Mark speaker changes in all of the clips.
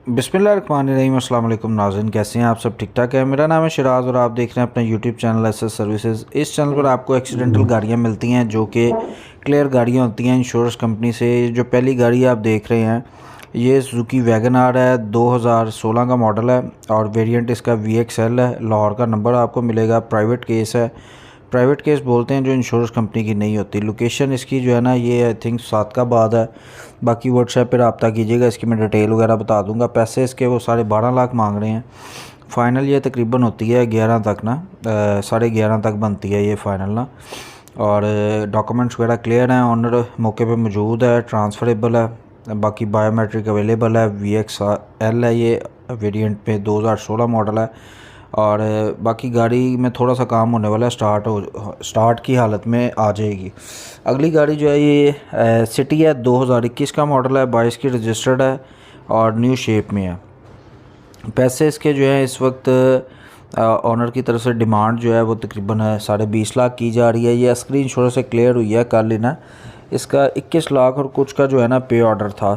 Speaker 1: बिस्मिल्लाहिर्रहमानिर्रहीम। अस्सलाम वालेकुम नाज़रीन, कैसे हैं आप सब? ठीक ठाक है। मेरा नाम है शिराज़ और आप देख रहे हैं अपना यूट्यूब चैनल एसएस सर्विसेज। इस चैनल पर आपको एक्सीडेंटल गाड़ियां मिलती हैं जो कि क्लियर गाड़ियां होती हैं इंश्योरेंस कंपनी से। जो पहली गाड़ी आप देख रहे हैं ये सुजुकी वैगन आर है, 2016 का मॉडल है और वेरिएंट इसका VXL है। लाहौर का नंबर आपको मिलेगा। प्राइवेट केस है, प्राइवेट केस बोलते हैं जो इंश्योरेंस कंपनी की नहीं होती। लोकेशन इसकी जो है ना ये आई थिंक सादकाबाद है। बाकी व्हाट्सएप पर रब्ता कीजिएगा, इसकी मैं डिटेल वगैरह बता दूंगा। पैसे इसके वो 12.5 लाख मांग रहे हैं। फ़ाइनल ये तकरीबन होती है 11 तक ना, 11.5 तक बनती है ये फ़ाइनल ना। और डॉक्यूमेंट्स वगैरह क्लियर हैं, ऑनर मौके पे मौजूद है, ट्रांसफरेबल है, बाकी बायोमेट्रिक अवेलेबल है। VXL है ये वेरिएंट पे, 2016 मॉडल है। और बाकी गाड़ी में थोड़ा सा काम होने वाला है, स्टार्ट की हालत में आ जाएगी। अगली गाड़ी जो है ये सिटी है, 2021 का मॉडल है, 22 की रजिस्टर्ड है और न्यू शेप में है। पैसे इसके जो है इस वक्त ऑनर की तरफ से डिमांड जो है वो तकरीबन 20.5 लाख की जा रही है। ये अस्करी इंश्योरेंस से क्लियर हुई है कल ही ना। इसका 21 लाख और कुछ का जो है ना पे ऑर्डर था,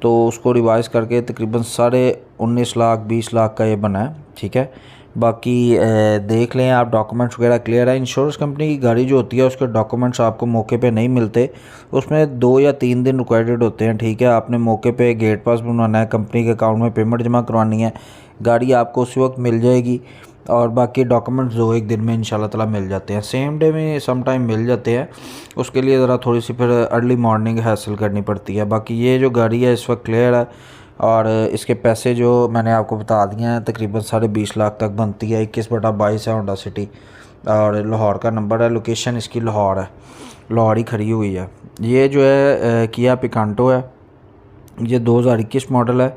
Speaker 1: तो उसको रिवाइज़ करके तकरीबन 19.5 लाख 20 लाख का ये बना है। ठीक है, बाकी देख लें आप, डॉक्यूमेंट्स वगैरह क्लियर है। इंश्योरेंस कंपनी की गाड़ी जो होती है उसके डॉक्यूमेंट्स आपको मौके पे नहीं मिलते, उसमें 2 या 3 दिन रिक्वायर्ड होते हैं। ठीक है, आपने मौके पे गेट पास बनवाना है, कंपनी के अकाउंट में पेमेंट जमा करवानी है, गाड़ी आपको उसी वक्त मिल जाएगी। और बाकी डॉक्यूमेंट्स 2-1 दिन में इंशाल्लाह ताला मिल जाते हैं, सेम डे में सम टाइम मिल जाते हैं। उसके लिए ज़रा थोड़ी सी फिर अर्ली मॉर्निंग हासिल करनी पड़ती है। बाकी ये जो गाड़ी है इस वक्त क्लियर है और इसके पैसे जो मैंने आपको बता दिए हैं तकरीबन 20.5 लाख तक बनती है। 21/22 है, होंडा सिटी और लाहौर का नंबर है। लोकेशन इसकी लाहौर है, लाहौर ही खड़ी हुई है। ये जो है किया पिकांटो है, ये 2021 मॉडल है,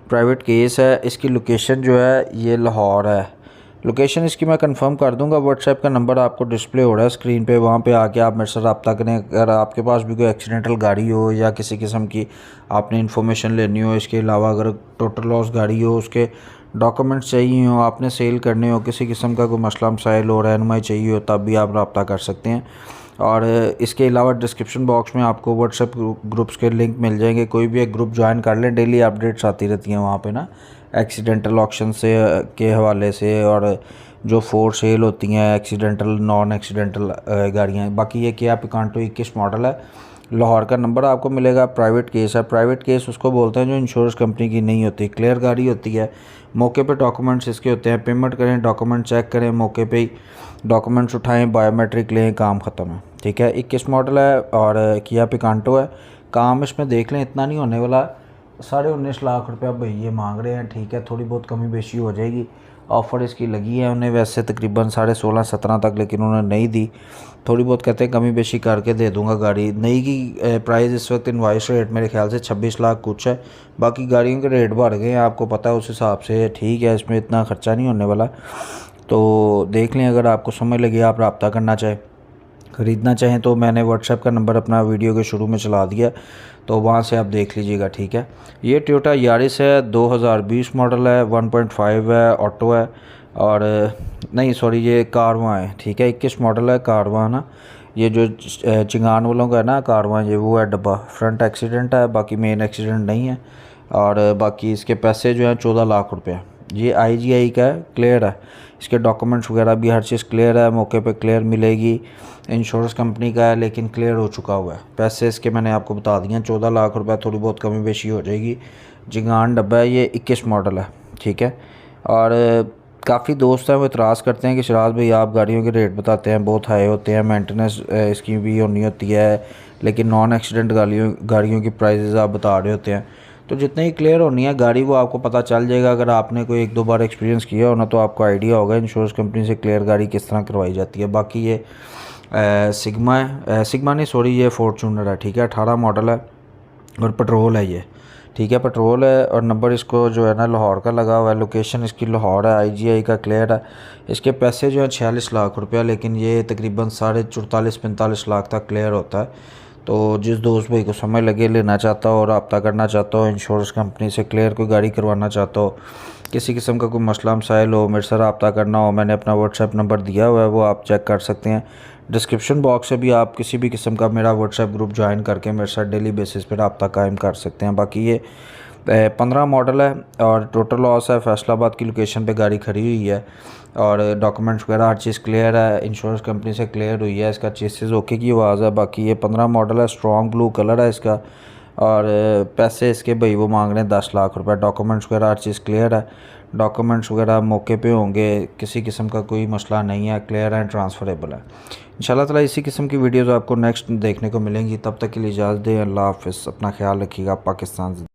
Speaker 1: प्राइवेट केस है। इसकी लोकेशन जो है ये लाहौर है। लोकेशन इसकी मैं कंफर्म कर दूंगा। व्हाट्सएप का नंबर आपको डिस्प्ले हो रहा है स्क्रीन पे, वहाँ पे आके आप मेरे से रब्ता करें। अगर आपके पास भी कोई एक्सीडेंटल गाड़ी हो या किसी किस्म की आपने इन्फॉर्मेशन लेनी हो, इसके अलावा अगर टोटल लॉस गाड़ी हो, उसके डॉक्यूमेंट्स चाहिए हो, आपने सेल करने हो, किसी किस्म का कोई मसला मसाइल हो, रहनुमाई चाहिए हो, तब भी आप रब्ता कर सकते हैं। और इसके अलावा डिस्क्रिप्शन बॉक्स में आपको व्हाट्सएप ग्रुप्स के लिंक मिल जाएंगे। कोई भी एक ग्रुप ज्वाइन कर लें, डेली अपडेट्स आती रहती हैं वहाँ पे ना, एक्सीडेंटल ऑक्शन से के हवाले से और जो फोर सेल होती हैं एक्सीडेंटल नॉन एक्सीडेंटल गाड़ियाँ। बाकी ये किया पिकांटो 21 मॉडल है, लाहौर का नंबर आपको मिलेगा। प्राइवेट केस है, प्राइवेट केस उसको बोलते हैं जो इंश्योरेंस कंपनी की नहीं होती, क्लियर गाड़ी होती है। मौके पे डॉक्यूमेंट्स इसके होते हैं, पेमेंट करें, डॉक्यूमेंट चेक करें, मौके पे ही डॉक्यूमेंट्स उठाएं, बायोमेट्रिक लें, काम ख़त्म है। ठीक है, 21 मॉडल है और किया पिकांटो है। काम इसमें देख लें इतना नहीं होने वाला, 19.5 लाख रुपया भाई ये मांग रहे हैं। ठीक है, थोड़ी बहुत कमी बेशी हो जाएगी। ऑफ़र इसकी लगी है उन्हें वैसे तकरीबन 16.5-17 तक, लेकिन उन्होंने नहीं दी। थोड़ी बहुत कहते हैं कमी बेशी करके दे दूंगा। गाड़ी नई की प्राइस इस वक्त इनवाइस रेट मेरे ख्याल से 26 लाख कुछ है। बाकी गाड़ियों के रेट बढ़ गए हैं, आपको पता है, उस हिसाब से ठीक है, इसमें इतना ख़र्चा नहीं होने वाला। तो देख लें, अगर आपको समझ लगे, आप रब्ता करना चाहें, ख़रीदना चाहें, तो मैंने व्हाट्सएप का नंबर अपना वीडियो के शुरू में चला दिया, तो वहाँ से आप देख लीजिएगा। ठीक है, ये टोयोटा यारिस है, 2020 मॉडल है, 1.5 है, ऑटो है और नहीं सॉरी ये कारवां है। ठीक है, 21 मॉडल है, कारवां ना। ये जो चिंगान वालों का है ना कारवां, ये वो है डब्बा। फ्रंट एक्सीडेंट है, बाकी मेन एक्सीडेंट नहीं है। और बाकी इसके पैसे जो हैं 14 लाख रुपये। ये IGI का है, क्लियर है। इसके डॉक्यूमेंट्स वगैरह भी हर चीज़ क्लियर है, मौके पे क्लियर मिलेगी। इंश्योरेंस कंपनी का है लेकिन क्लियर हो चुका हुआ है। पैसे इसके मैंने आपको बता दिए हैं 14 लाख रुपए, थोड़ी बहुत कमी बेशी हो जाएगी। जिंगान डब्बा है, ये 21 मॉडल है। ठीक है, और काफ़ी दोस्त हैं वो इतराज़ करते हैं कि शराज भाई आप गाड़ियों के रेट बताते हैं बहुत हाई होते हैं, मेंटेनेंस इसकी भी होनी होती है, लेकिन नॉन एक्सीडेंट गाड़ियों की प्राइसेस आप बता रहे होते हैं। तो जितनी ही क्लियर होनी है गाड़ी वो आपको पता चल जाएगा। अगर आपने कोई 1-2 बार एक्सपीरियंस किया हो ना, तो आपको आइडिया होगा इंश्योरेंस कंपनी से क्लियर गाड़ी किस तरह करवाई जाती है। बाकी ये सिग्मा है, सिग्मा नहीं सॉरी ये फॉर्च्यूनर है। ठीक है, 18 मॉडल है और पेट्रोल है ये। ठीक है, पेट्रोल है और नंबर इसको जो है ना लाहौर का लगा हुआ है। लोकेशन इसकी लाहौर है, IGI का क्लियर है। इसके पैसे जो है 46 लाख रुपया, लेकिन ये तकरीबन 44-45 लाख तक क्लियर होता है। तो जिस दोस्त भाई को समझ लगे, लेना चाहता हो, रब्ता करना चाहता हो, इंश्योरेंस कंपनी से क्लियर कोई गाड़ी करवाना चाहता हो, किसी किस्म का कोई मसला मसाइल हो, मेरे से रब्ता करना हो, मैंने अपना व्हाट्सएप नंबर दिया हुआ है, वो आप चेक कर सकते हैं। डिस्क्रिप्शन बॉक्स से भी आप किसी भी किस्म का मेरा व्हाट्सएप ग्रुप ज्वाइन करके मेरे साथ डेली बेसिस पे रब्ता कायम कर सकते हैं। बाकी ये 15 मॉडल है और टोटल लॉस है। फैसलाबाद की लोकेशन पे गाड़ी खड़ी हुई है और डॉक्यूमेंट्स वगैरह हर चीज़ क्लियर है, इंश्योरेंस कंपनी से क्लियर हुई है। इसका चेसिस ओके की आवाज़ है। बाकी ये 15 मॉडल है, स्ट्रॉन्ग ब्लू कलर है इसका। और पैसे इसके भाई वो मांग रहे हैं 10 लाख रुपए। डॉक्यूमेंट्स वगैरह हर चीज़ क्लियर है, डॉक्यूमेंट्स वगैरह मौके पे होंगे, किसी किस्म का कोई मसला नहीं है, क्लियर है, ट्रांसफरेबल है। इंशाल्लाह ताला इसी किस्म की वीडियोज़ आपको नेक्स्ट देखने को मिलेंगी। तब तक के लिए इजाज़त दें। अल्लाह हाफ़िज़। अपना ख्याल रखिएगा। पाकिस्तान।